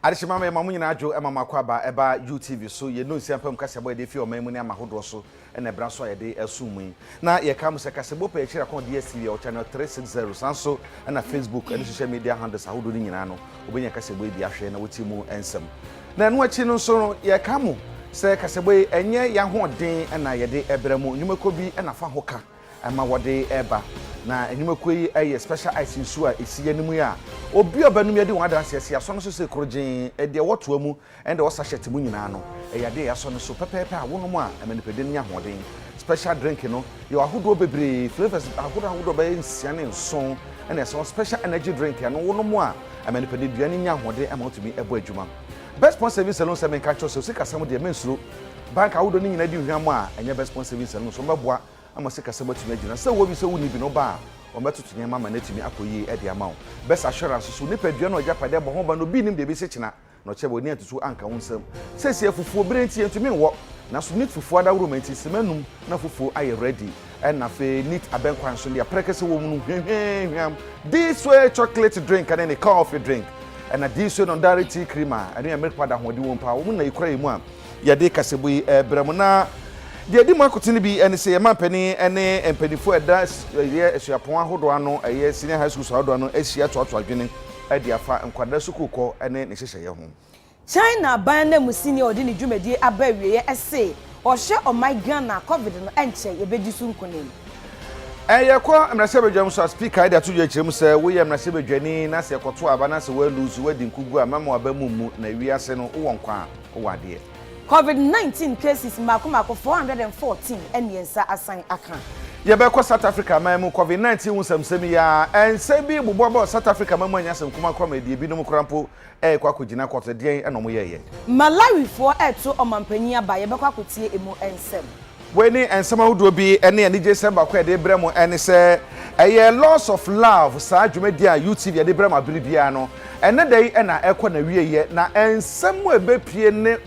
Adishima me mamu nyina adwo mama kwaba eba UTV so ye no nsia pam kasebo de fi o mamu ne amahodo so na bra so ye de asum na ye kam se kasebo pa ekira kon DSTV o channel 360 sanso na Facebook and social media handles ahodo ni nyina no obenya kasebo bi ahwe na wotimu ensem na no achi no so ye kam se kasebo enye ya hoden na ye de ebremu nyumako bi na fa hoka ama wode eba na enyumako yi eye special ice nsu a esi yanimu ya obi obanum yede wada asese aso no so se krogin e de woto amu ende wo sachet mu nyina no e yade aso no so pepepe a wonom a emanipede nya hoden special drink no yo ahodo bebre flavors ahodo be nsia ne nson ene so special energy drink ya no wonom a emanipede duane nya hoden amotumi ebo adwuma best point service salon se men ka cho so se kasam de mensuro bank ahodo ni nyina di hwam a enye best point service salon so meboa ama se kasam atumi agina se wo bi se woni bi no ba o metoto nyama ma natimi akoyi e de ama wo best assurance so nipa dua no japade bo ho ba no bi nim de bi se kina no chebo ni atutu anka wonsam se se fufuo brenti entumi wo na so nit fufuo da wuro menti semanum na fufuo aye ready and na fe nit abenkwan so dia prekese wo mu hwehwehwam this way chocolate drink and any coffee drink and na this way no direct tea creamer and ya milk powder ho de wo mpa wo na ikura yi mu a ya de kasebo yi brem na de di makotini bi ene se yema pani ene empanifo eda ye esuapon ahodo ano eye senior high school ahodo ano ahia to adwene ade afa nkwada sukukọ ene ne hyehye ye ho China ban na musini odi ni dwumadi abawie ye ese ohye Ghana covid no enche ye bedi su nkonem Eyekọ amrase bedwam so speaker ide atojo akirem se wo ye amrase bedwani na se ekoto aba na se wa lose wadi nkugu amama aba mumu na wiase no wo nkwa wo ade COVID-19 cases mako 414 eniensa asan aka. Yebeko South Africa mamu COVID-19 wonsamsam ya ensebi bubobo South Africa mamu anyasem kuma kroma die bi no krampo kwa kugina kwото den enomo yeye. Malawi fo eto omampanyi aba yebeko akotie emu ensem. Weni ensem ahodo bi ene anije semba kwa de bremo ene se eye loss of love sa dwumadi a UTV de bremo abiribia no ene dai ena ekọ na wieye na ensem ebepie ne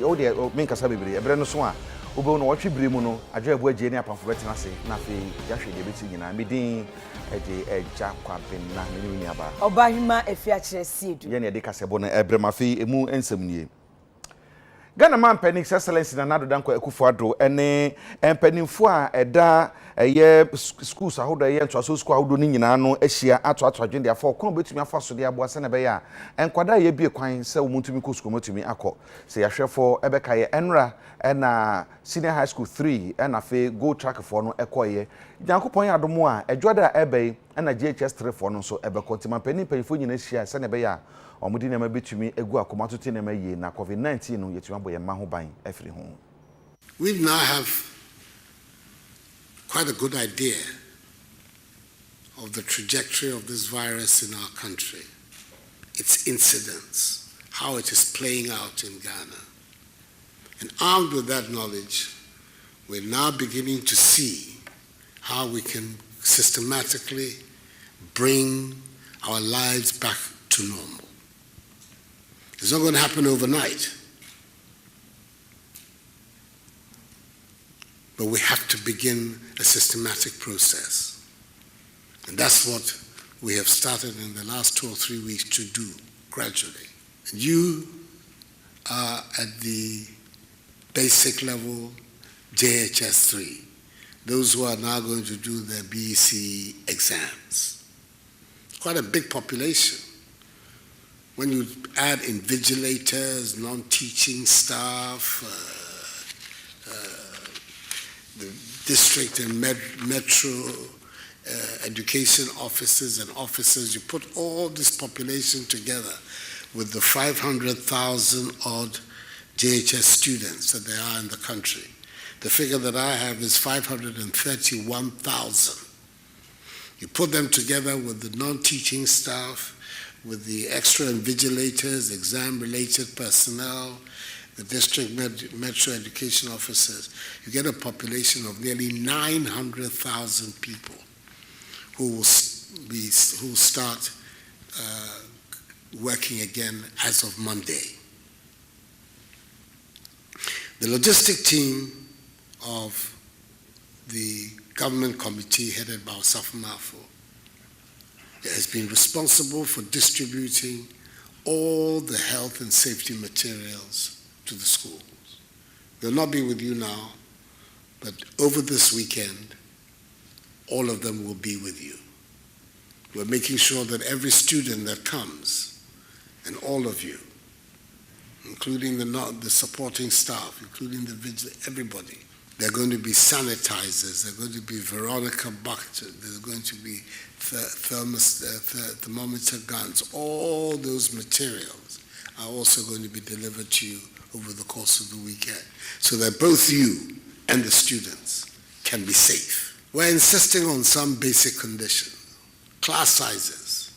o de menkasa bebre ebre no so a obo no wotwe bire mu no adwo ebu agye ne apafo betina se na fe yahwe de beti nyina medin eje Adja Kwabena ne ni aba obahima Afia Akyere Asiedu ye ne de kasebo na ebre ma fe emu ensem nie Ghana man Penix Excellence na nado danko Akufo-Addo ene empanimfo a eda eye schools ahodo eye ntwaso school ahodo ni nyina no ahia ato adwene de afọ kon betumi afa so de aboase na be ya enkwada ye bie kwan se omuntumi ko school mutumi akọ se yahwefo ebeka ye enra na senior high school 3 na fe go track for no ekoye Nyankopon ya adomo a edwoda ebe na GHS 3 for no so ebeko ntima panimpanifo nyina ahia se na be ya omudi na mabetumi egu akomatote na maye na COVID-19 no yetumi aboye ma ho ban afiri ho. We now have quite a good idea of the trajectory of this virus in our country, its incidence, how it is playing out in Ghana. And armed with that knowledge, we're now beginning to see how we can systematically bring our lives back to normal. It's not going to happen overnight. But we have to begin a systematic process. And that's what we have started in the last 2 or 3 weeks to do gradually. And you are at the basic level JHS 3, those who are now going to do their BEC exams. Quite a big population. When you add invigilators, non-teaching staff, the district and metro education officers and officers, you put all this population together with the 500,000 odd JHS students that there are in the country. The figure that I have is 531,000. You put them together with the non-teaching staff, with the extra invigilators, exam-related personnel, the district metro education officers, you get a population of nearly 900,000 people who will start working again as of Monday. The logistic team of the government committee headed by Osafo Mafo has been responsible for distributing all the health and safety materials to the schools. They'll not be with you now, but over this weekend, all of them will be with you. We're making sure that every student that comes, and all of you, including the supporting staff, including the vigilance, everybody, there are going to be sanitizers, there are going to be Veronica buckets, there's going to be thermometer guns. All those materials are also going to be delivered to you over the course of the weekend, so that both you and the students can be safe. We're insisting on some basic conditions. Class sizes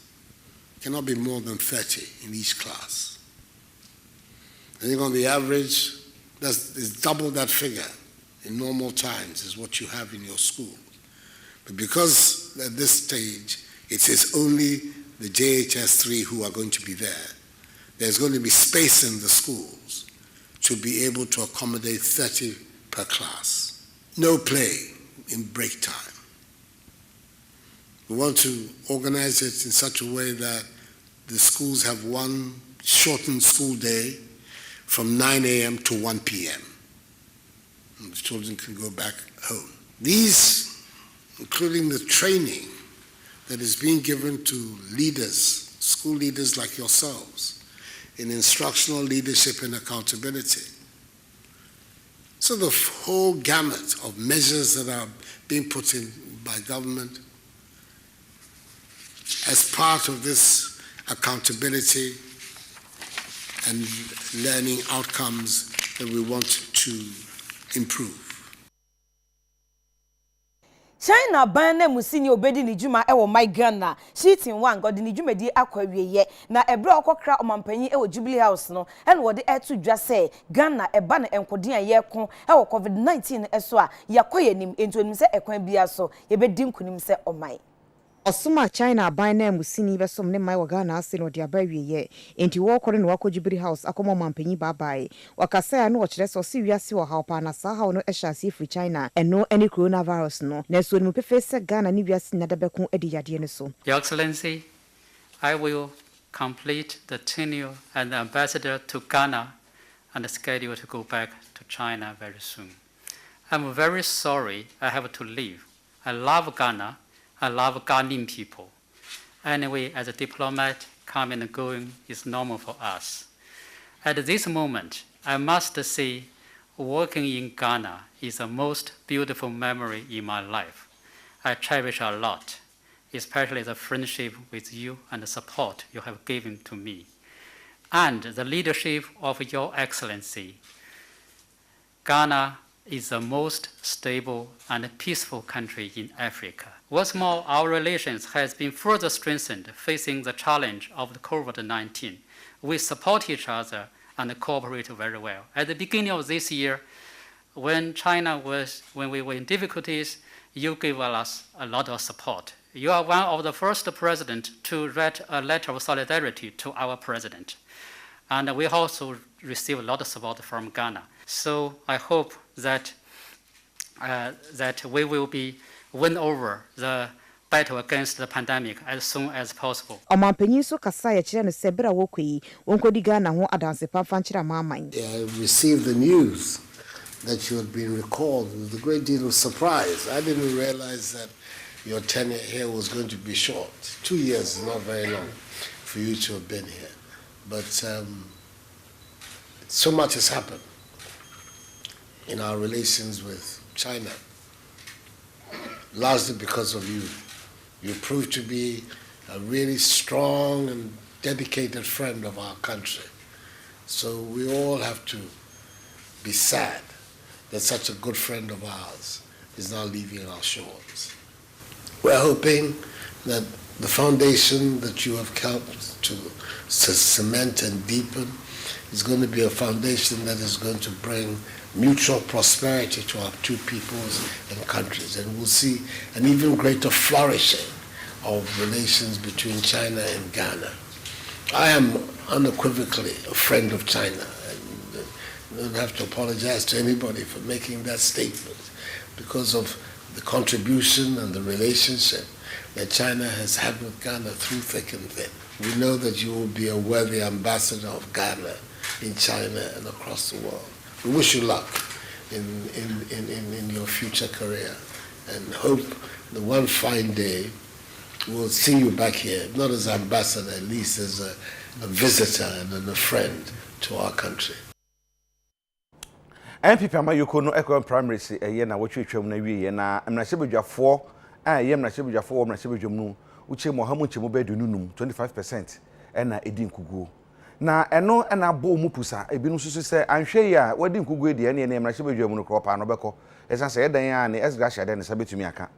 cannot be more than 30 in each class. I think on the average, is double that figure in normal times is what you have in your school. But because at this stage, it is only the JHS3 who are going to be there, there's going to be space in the schools to be able to accommodate 30 per class. No play in break time. We want to organize it in such a way that the schools have one shortened school day from 9 a.m. to 1 p.m. And the children can go back home. These, including the training that is being given to leaders, school leaders like yourselves, in instructional leadership and accountability. So the whole gamut of measures that are being put in by government as part of this accountability and learning outcomes that we want to improve. China ban na musini obedi ni juma ewo my Ghana sheeting one god ni juma di akwawieye na ebra okokra omampanyi ewo Jubilee House no ene wode etu dwa say Ghana eba na enkode an ye ko ewo COVID-19 eso a yakoye nim ento nim se ekwan bia so ye bedi nkunim se omai Osuma China ban na musini besom ne mai Ghana ase no de abawieye enti wo kore no wako Jubilee House akomo mampanyi babae wakasa no okire so si wiase wo hawo na sa hawo no ehya free China eno any coronavirus no na so ni pefe se Ghana ni wiase na dabekun edi yade ne so. Your Excellency, I will complete the tenure as the ambassador to Ghana and schedule to go back to China very soon. I'm very sorry I have to leave. I love Ghana. I love Ghanaian people. Anyway, as a diplomat, coming and going is normal for us. At this moment, I must say, working in Ghana is the most beautiful memory in my life. I cherish a lot, especially the friendship with you and the support you have given to me, and the leadership of Your Excellency. Ghana is the most stable and peaceful country in Africa. What's more, our relations has been further strengthened facing the challenge of the COVID-19. We support each other and cooperate very well. At the beginning of this year, when we were in difficulties, you gave us a lot of support. You are one of the first presidents to write a letter of solidarity to our president. And we also receive a lot of support from Ghana. So I hope that we will win over the battle against the pandemic as soon as possible. Omampanyi so kasa ya kire no sebra wokyi wonkodi Ghana ho adanse pamfa nkira maman. I received the news that you had been recalled with a great deal of surprise. I didn't realize that your tenure here was going to be short. 2 years is not very long for you to have been here. But so much has happened in our relations with China, largely because of you. You proved to be a really strong and dedicated friend of our country. So we all have to be sad that such a good friend of ours is now leaving our shores. We're hoping that the foundation that you have helped to cement and deepen is going to be a foundation that is going to bring mutual prosperity to our two peoples and countries. And we'll see an even greater flourishing of relations between China and Ghana. I am unequivocally a friend of China. And I don't have to apologize to anybody for making that statement because of the contribution and the relationship that China has had with Ghana through thick and thin. We know that you will be a worthy ambassador of Ghana in China and across the world. We wish you luck in your future career and hope that one fine day we'll see you back here, not as ambassador, at least as a visitor and a friend to our country. MPP amayoko no ekon primary se eye na wotwetwam na wie na mnachebedwafo ye mnachebedwafo mnachebedwam no uche mohamu chemu bedununum 25% na edi nkuguo na eno na bo mu pusa ebinu susu se anhwe ya wadi nkuguo de ene mnachebedwam no kropa no beko esa se edan ya ne esga hade ne sabetumi aka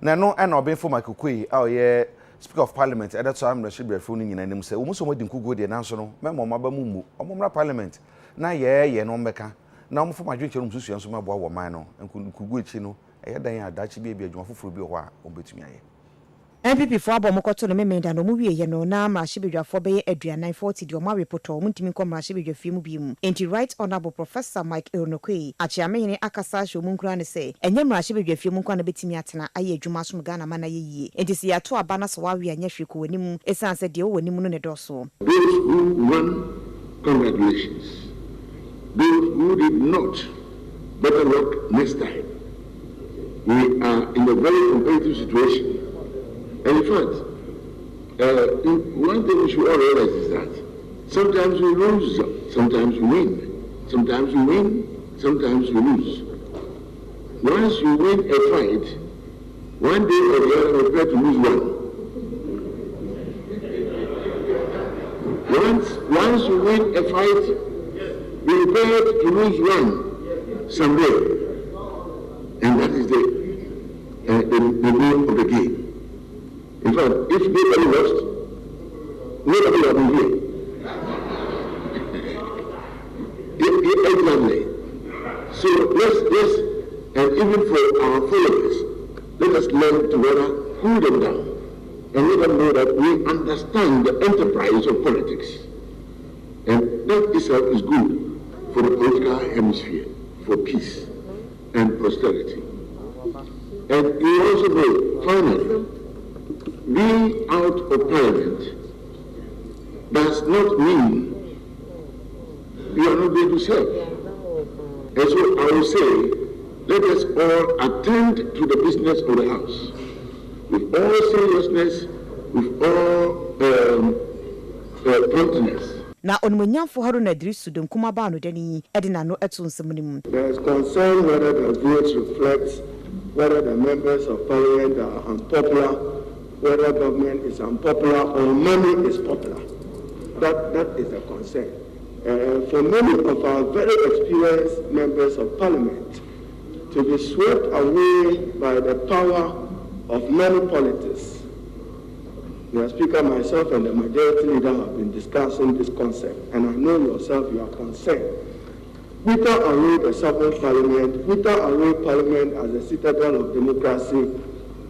na no na obenfo makokoi ye Speaker of Parliament at that time mnachebedwafo no nyina nim se wo muso modi nkuguo de nanso no memo maba mu mu omomra Parliament na ye no mbeka na mo foma dwenche no susu enso maboa wo man no nkugu echi no eyedan ya adachi bi adwuma foforo bi ho a obetumi aye MPP for abo mokoto no memenda no mu wiye no na mrashibedwafo be aduanan 40 de o ma reporto mu ntimi kom mrashibedwafi mu bi mu enti right honorable Professor Mike Eronokwe achiamene akasa hwe mu nkura ne se enye mrashibedwafi mu nkwa na betimi atena aye adwuma so Ghana mana ye yie enti se yato aba na so wa wi anya hwe ko wanimu esanse de o wanimu no ne doso. Those who won, congratulations. Those who did not, better luck next time. We are in a very competitive situation. And in fact, one thing we should all realize is that sometimes we lose, sometimes we win. Sometimes we win, sometimes we lose. Once you win a fight, one day or the other you prepare to lose one. Once you win a fight, we prepare to lose one someday. And that is the name of the game. In fact, if nobody lost, nobody would be here. Exactly. So let's and even for our followers, let us learn together, cool them down, and let them know that we understand the enterprise of politics. And that itself is good for the political hemisphere, for peace and prosperity. And we also know, finally, being out of Parliament does not mean we are not going to serve. And so I will say, let us all attend to the business of the House with all seriousness, with all promptness. Na onmunyamfo Haruna Idrisu de nkuma ba no dani edina no eto nsemmnim. There is concern whether the votes reflect whether the members of Parliament are unpopular, whether government is unpopular or money is popular. That is a concern. For many of our very experienced members of Parliament to be swept away by the power of money politics. The Speaker, myself, and the Majority Leader have been discussing this concept, and I know yourself you are concerned. Whither away the sovereign Parliament, whither away Parliament as a citadel of democracy,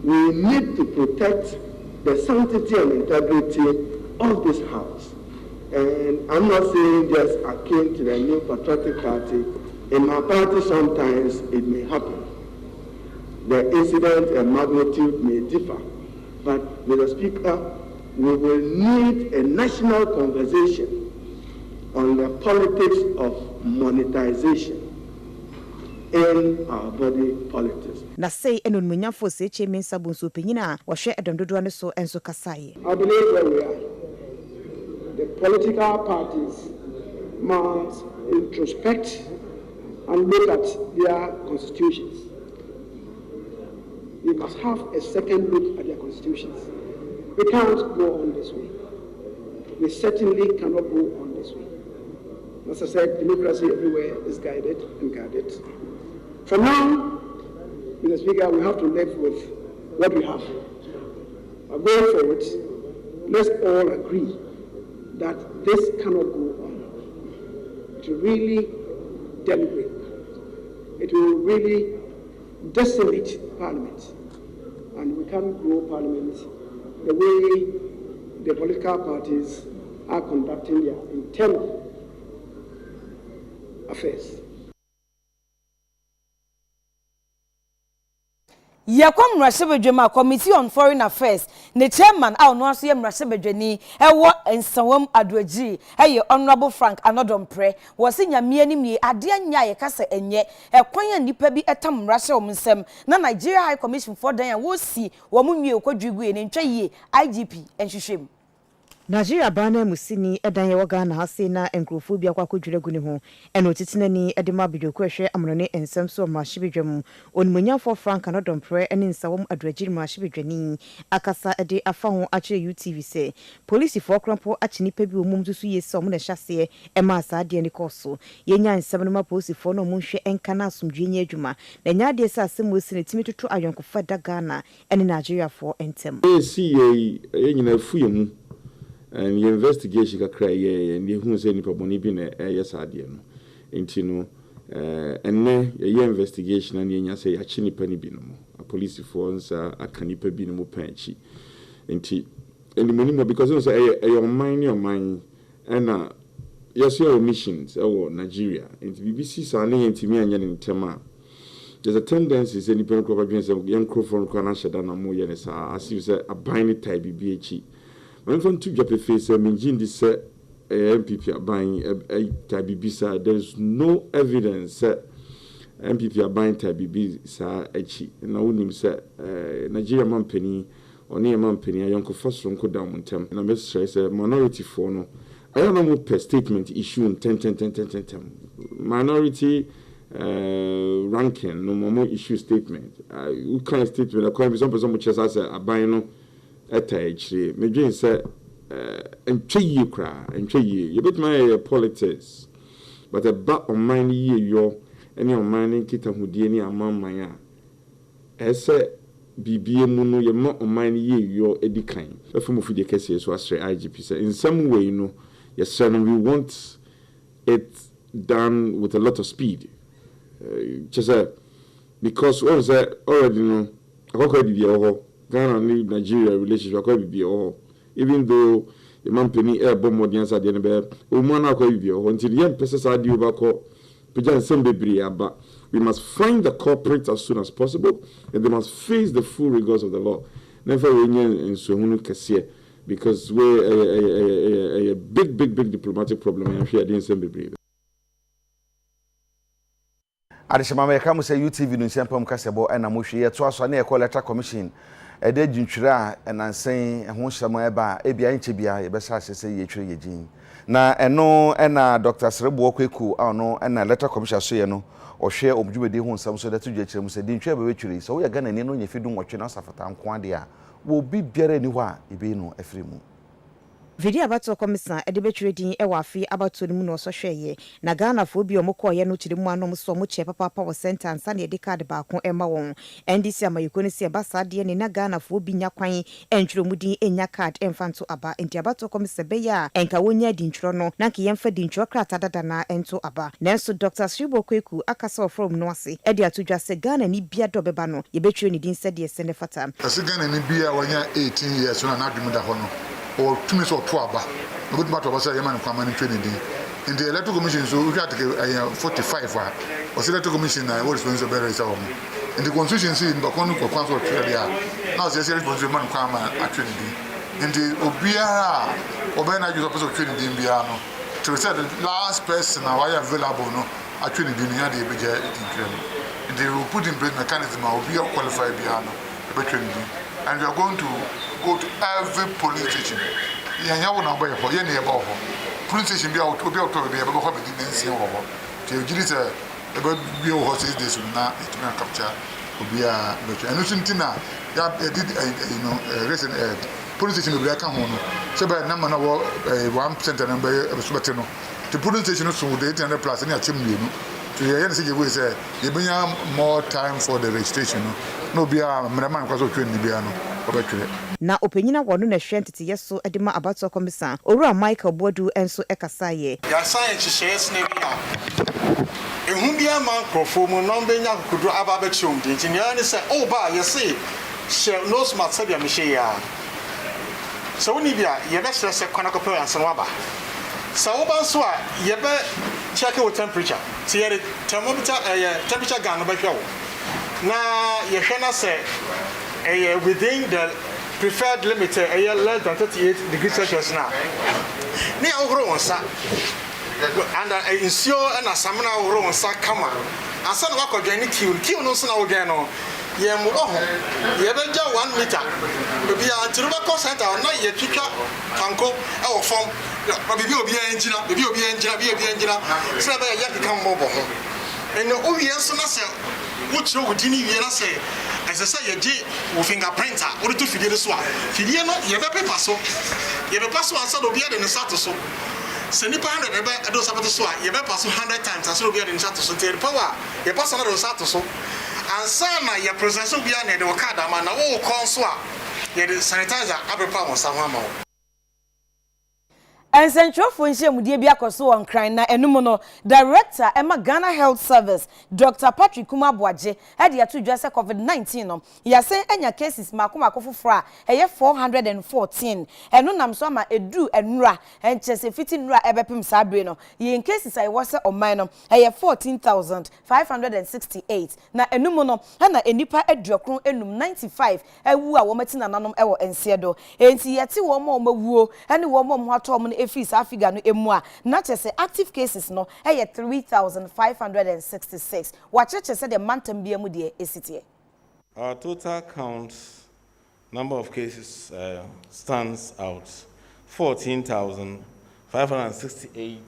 we need to protect the sanctity and integrity of this House. And I'm not saying just akin to the New Patriotic Party. In my party, sometimes it may happen. The incident and magnitude may differ. But with the Speaker, we will need a national conversation on the politics of monetization in our body politics. Na say enon munyamfo se che mensa bonso penyina wo hwe edomdodo ne so enso kasaye. I believe where we are, the political parties must introspect and look at their constitutions. We must have a second look at their constitutions. We can't go on this way. We certainly cannot go on this way. As I said, democracy everywhere is guided and guarded. For now, Mr. Speaker, we have to live with what we have. But going forward, let's all agree that this cannot go on. It will really deliberate. It will really decimate Parliament. And we can't grow Parliament the way the political parties are conducting their internal affairs. Yakom Rashebedwema Committee on Foreign Affairs ne chairman a ono aso ye Rashebedweni ewo ensawam adwaji eye honorable Frank Anodompre wo se nyame anim ade anya ye kasa enye ekwan ya nipa bi etam rashe omsem na Nigeria High Commission for Dan wo si wo munwie okwadwigu ne ntwa yie IGP enhwehwem Nigeria bana musini edan ye waga na hase na enkrofo bi akwakodwiregu ne ho eno titinani edema bidwoku ehwe amrone ensem so mahibedwam onmunyafo Frank Anodompre ene nsawom adragiri mahibedwani akasa ede afa ho akire UTV se police for krampo achinipa bi omum susu yesom na hyase e ma asade ne koso yenya nsem no ma police for no munhwe enka na asomdwenye adwuma na nya de sa asem osine timitutu ayonkofa daga na ene Nigeria for entem yenyina fuyemu and the investigation kakra ye and who say nipa boni bi na yes ade no enti no enne ye investigation and ye nya say ya chi nipa ni bi no a police for nsa aka nipa bi no mo panchi enti eni monimo because no say your mind and yes your missions our Nigeria enti BBC sa na enti mi anya ne ntema there's a tendency say nipa ko badwen say young crowd ko na sheda na mo ye ne sa as you say a bind type BBH when from to drop a face, Minjin this MPP are buying a Tabibisa. There's no evidence that MPP are buying Tabibisa Echi. And I wouldn't say Nigeria Mampany or near Mampany, a young first from Kodam on Tem. And I must say, a minority for no. I don't know what per statement issue in 10. Minority ranking, no more issue statement. What kind of statement? I can't be some person which has a buying. Actually, me dream say, entry you cry, entry you bit my politics, but a bat on mine ye yo, any on mine kita hudieni among my ese BBA muno ye not on mine ye yo edikain. If you move the case, so as IGP say, in some way, you know, yes, sir, we want it done with a lot of speed. Just because what is that already know, I can't be Ghana and Nigeria relationship quite be all. Even though the company air bomb audience at the end of Umana quite be all until the young persons are due back but we must find the culprit as soon as possible and they must face the full rigors of the law. Never in Suhunu Cassia because we're a big diplomatic problem and here didn't send be. Adishama me ka mo say UTV no nsiampam kasebo na mo hwe ye to aso na e call letter commission e de dwuntwira enansen ho hyamo eba e bia nche bia ye be sa sese ye twire ye jin na eno na Dr. Serebo Kweku ano na letter commission so ye no o hwe omdwumedi ho nsam so da to dwakire mo se di ntwa be wetwire so wo ye Ghana ni no nyefidu nwotwe na safata nko ade a wo bi biara ni ho a ebe no afiri mu Video abato komisa edebetwire din e wafi abato ni mu no so hweye na Ghana fo bi omokoye no kire mu anom so mo che papa power center ansa na card ba ko ema won NDC amayiko ni se basa de ni na Ghana fo bi nya kwan entwiro mu din enya card emfanto aba enti abato komisa be ya enka wonya di ntwiro no na ke yemfa di ntwiro krata dada na ento aba nanso Dr. Serebo Kweku akasa from no ase e de atodwa se Ghana ni bia do beba no ye betwire ni din se de sene fata ase Ghana ni bia wonya 18 years na adwemu da ho no or 2 minutes or 2 aba no good matter was say man kwama ni training din in the electoral commission so we got 45 or electoral commission na what responsible better is in the constitution see in bakonu ko kwanso trade ya now say responsible man kwama training din in the obiara obena you supposed to training din bia no to say the last person now why available no training din ya dey be training and they will put in place mechanism or be qualified bia no be training din and we are going to go to every police station. You will not buy for any about police station. Be out to be able to be able to have a didn't over. To give it about be horses this will not capture will be a but and something now did recent police station will be a come home. So by number 1% number of Subatino. The police station so they 800 plus any chimney. To hear say we say you bring more time for the registration. No be a man because of training be no. Na openyina wono na hwentete yeso edema abato komisa owura Michael Bodu enso ekasaye ya science shares na bia ehun bia man krofo mu no benya kudu aba ba chom din tinya ne se o ba ye se share no smart sabia me she ya so ni bia ye be stress kwana ko pe ansan wa ba so wo ba so a ye be check your temperature so ye thermometer temperature gun no ba hwa wo na yɛhwɛ na sɛ ɛyɛ within the preferred limit ɛyɛ less than 38 degrees Celsius na ne ahohoro wɔn nsa and nsuo ɛna samina ahohoro wɔn nsa kama ansa na wakɔdwɛn ne kiw no nso na wɔdwɛn no yɛn mo wɔ ho yɛbɛgya 1 meter ebi a ntirubɛkɔ center na yɛtwitwa tanko ɛwɔ fam bibi obiara ngyina sɛ bɛyɛ yɛkeka mmɔbɔ ho ɛna owie nso na sɛ wokyerɛ wo din wie na sɛ ɛsɛ sɛ yɛgye wo fingerprint a wode to fidie no so a fidie no yɛbɛpepa so ansa na obiara de ne nsa to so sɛ nipa 100 ɛde wo nsa bɛto so a yɛbɛpa so 100 times ansa na obiara de ne nsa to so nti yɛdepa wɔ a yɛpa so na de wo nsa to so ansa na yɛprocess obiara na yɛde wo card ama na wowokɔ nso a yɛde sanitizer abɛpa wo nsa ho ama wo Ensentropho nhyiamudie bi akoso won kran na enum no director Emma Ghana Health Service Dr. Patrick Kumabuaje e de ato dwa se COVID-19 no yase enya cases makomako foforo a eye 414 enu nam so ama edu enura enchese fiti nura ebepem sabre no ye cases aye wo se oman no eye 14,568 na enum no na enipa aduokron enum 95 ewu a wo matina nanom ewo Asiedu enti yete wo ma omawuo ene wo ma omhato om efis Afia no emu a na chese active cases no 3,566 wacheche se de mantam bia mu de esitie. Our total count number of cases stands out 14,568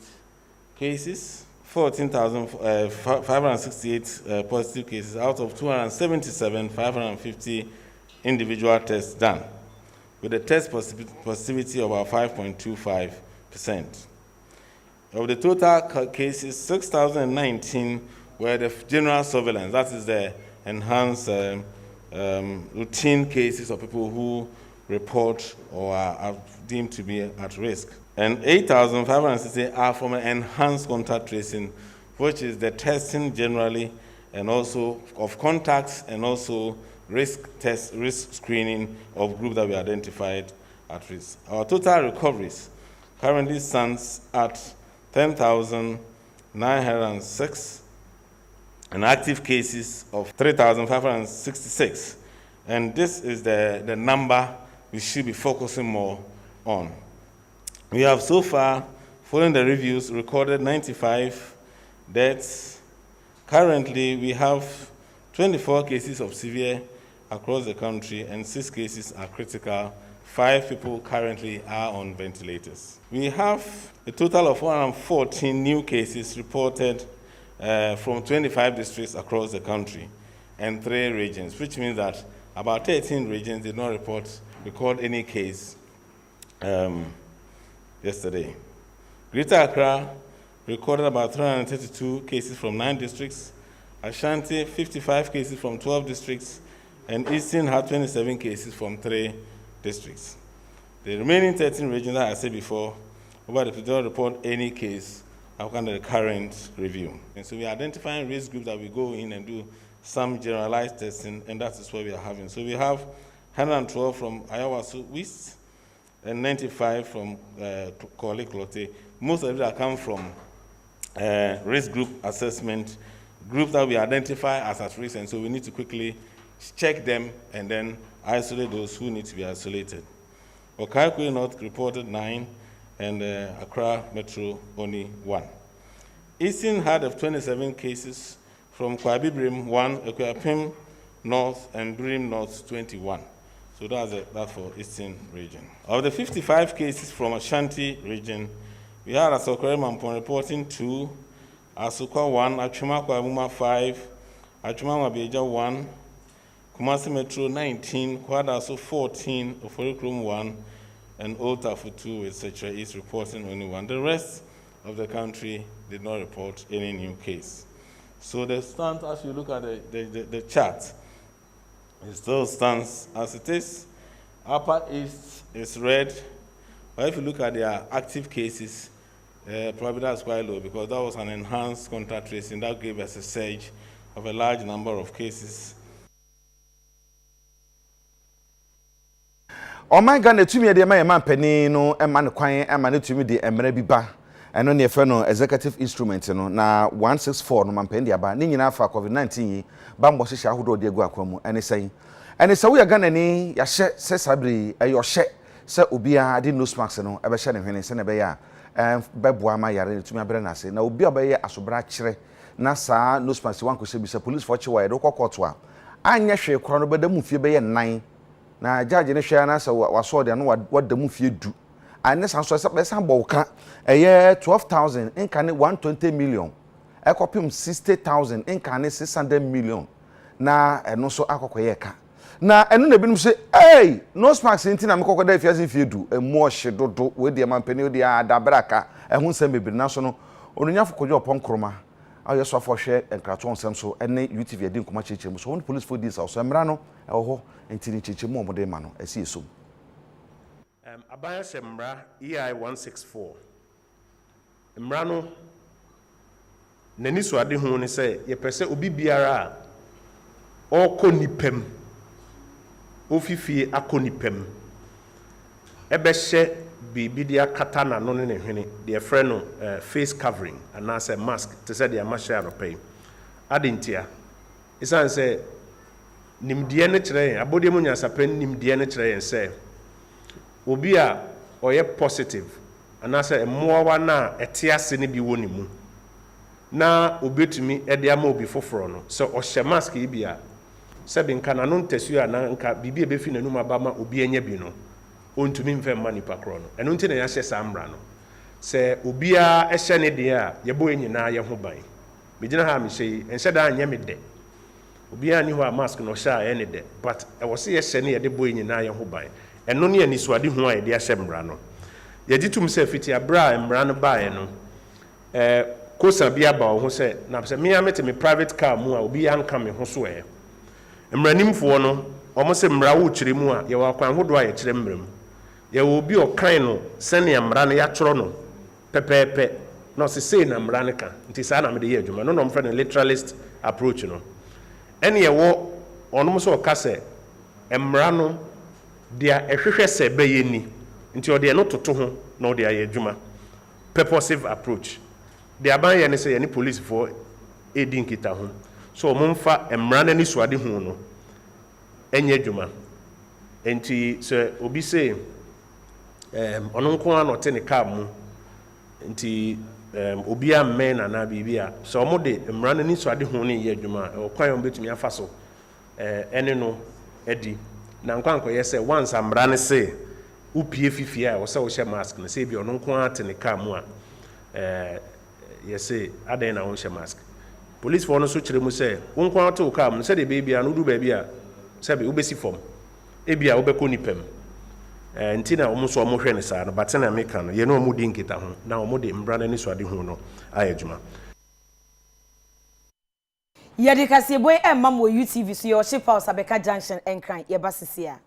cases, 14,568 positive cases out of 277,550 individual tests done, with a test positivity of about 5.25%. Of the total cases, 6,019 were the general surveillance, that is the enhanced routine cases of people who report or are deemed to be at risk. And 8,560 are from an enhanced contact tracing, which is the testing generally and also of contacts and also risk screening of groups that we identified at risk. Our total recoveries currently stands at 10,906 and active cases of 3,566. And this is the number we should be focusing more on. We have so far, following the reviews, recorded 95 deaths. Currently, we have 24 cases of severe across the country and 6 cases are critical. 5 people currently are on ventilators. We have a total of 114 new cases reported from 25 districts across the country and 3 regions, which means that about 13 regions did not record any case yesterday. Greater Accra recorded about 332 cases from 9 districts, Ashanti 55 cases from 12 districts, and Eastern had 27 cases from 3 districts. The remaining 13 regions, as I said before, nobody did not report any case under the current review. And so we are identifying risk groups that we go in and do some generalized testing, and that is what we are having. So we have 112 from Ayawaso West and 95 from Korle Klote. Most of it are come from risk group assessment, groups that we identify as at risk, and so we need to quickly check them and then isolate those who need to be isolated. Okaikwe North reported 9 and Accra Metro only 1. Eastern had of 27 cases from Kwabena 1, Ekwapim North and Brim North 21. So that's for Eastern region. Of the 55 cases from Ashanti region, we had Asokore Mampon reporting 2, Asukwa 1, Achuma Kwabuma 5, Achuma Mabeja 1, Kumasi Metro 19, Kwadaso 14, Oforikrum 1, and Old Tafu 2, etc. is reporting only 1. The rest of the country did not report any new case. So the stance, as you look at the chart, it still stands as it is. Upper East is red, but if you look at their active cases, probably that's quite low because that was an enhanced contact tracing that gave us a surge of a large number of cases. Oh my God, tumi de ma man pani no e ma ne kwan e ma ne tumi de emre bi ba eno ne fe no executive instrument no na 164 no mampendi aba ni nyina fa covid-19 yi ba mbo hye ahodo de egu akwa mu ene se wo ya Ghana ni ya hye se sabri eyo hye se obia de nose mask no ebe hye ne hwene se ne be ya beboa ma yare ne tumi abere na se na obi obaye asobra kire na sa nose mask wan ko hye bi se police for chiwa edo kokoto a anya hwe koro no bedamu fie be ye nan na judge ne hwe na se waso de no wadamu fie du ane sanso se boka eye 12,000 inkane 120 million ekopim 60,000 inkane 600 million na eno so akokoye ka na eno na binum se hey no sparks nti na mekoko da fiase fie du emu ohye dodo we de mampani odi adabraka ehun se mebiri na so no onunyafo kojo opon ayo so afo hwe enkrato onsem so ene UTV edi nkoma chechemu so won police for this so emra no eho enti ni chechemu omode ma no esi eso Abaya Semra EI 164. Mrano nani so ade hu ne se ye pese obi biara a okonipem ofifie akonipem ebe hye bibi dia kata na no ne hwene de frɛ no face covering and as a mask to say dia mahya no pay adentia isan se nimdie ne kyerɛ abode mu nyasapen nimdie ne kyerɛ yen se obi a oye positive anase mmoawa na etiase ne bi woni mu na obetumi ede ama obi foforo no so ohye mask yi bia se bi nka na no ntesu a na nka bibi ebefi nanum abama obi enya bi no ontumi mfe ma nipa kro no eno nti na ya hye samra no se obi a ehye ne de a yebo enyina ye ho ban megina ha me hye enhye da anya me de obi a ni ho a mask no hye a ene de but e wo se ye hye ne ye de bo enyina ye ho ban eno ne ani so ade hu a ye de ahye mra no ye gitum se fiti abra mra no bae no kosa bia ba ho se na se me amete me private car mu a obi anka me ho so mranimfo no omo se mra wo kire mu a ye wa kwan hodo a ye kire mram ye wo bi okan no se ne mra no ya tworo no pepepe no se sei na mra no ka nti sa na me de ye adwuma no no mfra no literalist approach no ene ye wo onom so ka se mra no dia ehwehwe se be ye ni nti ode no toto ho na ode aye adwuma purposive approach de aban ye ne se ye ni police for edin kita ho so momfa emra na ni suade hu no enye adwuma enti se obi se ono nko an ote ne car mu nti obi amen na bibia so omo de emra na ni suade hu ne ye adwuma okwan on betumi afa so ene no edi na nkwanko ye se once amra ne se upie fifie a wo se wo hye mask na se bi ono nko ate ne car mu a ye se adan na wo hye mask police for no so kire mu se wo nko ate wo car mu se de baby a no du baby a se be wo besi form e bia wo be ko nipem nti na wo so wo hwe ne sa no but na me kan no ye no mo di nkita ho na wo de mbra na ni so ade hu no ayedwuma Yedi kase boy emma mo UTV so yo shipa osabeka junction enkran ye basisia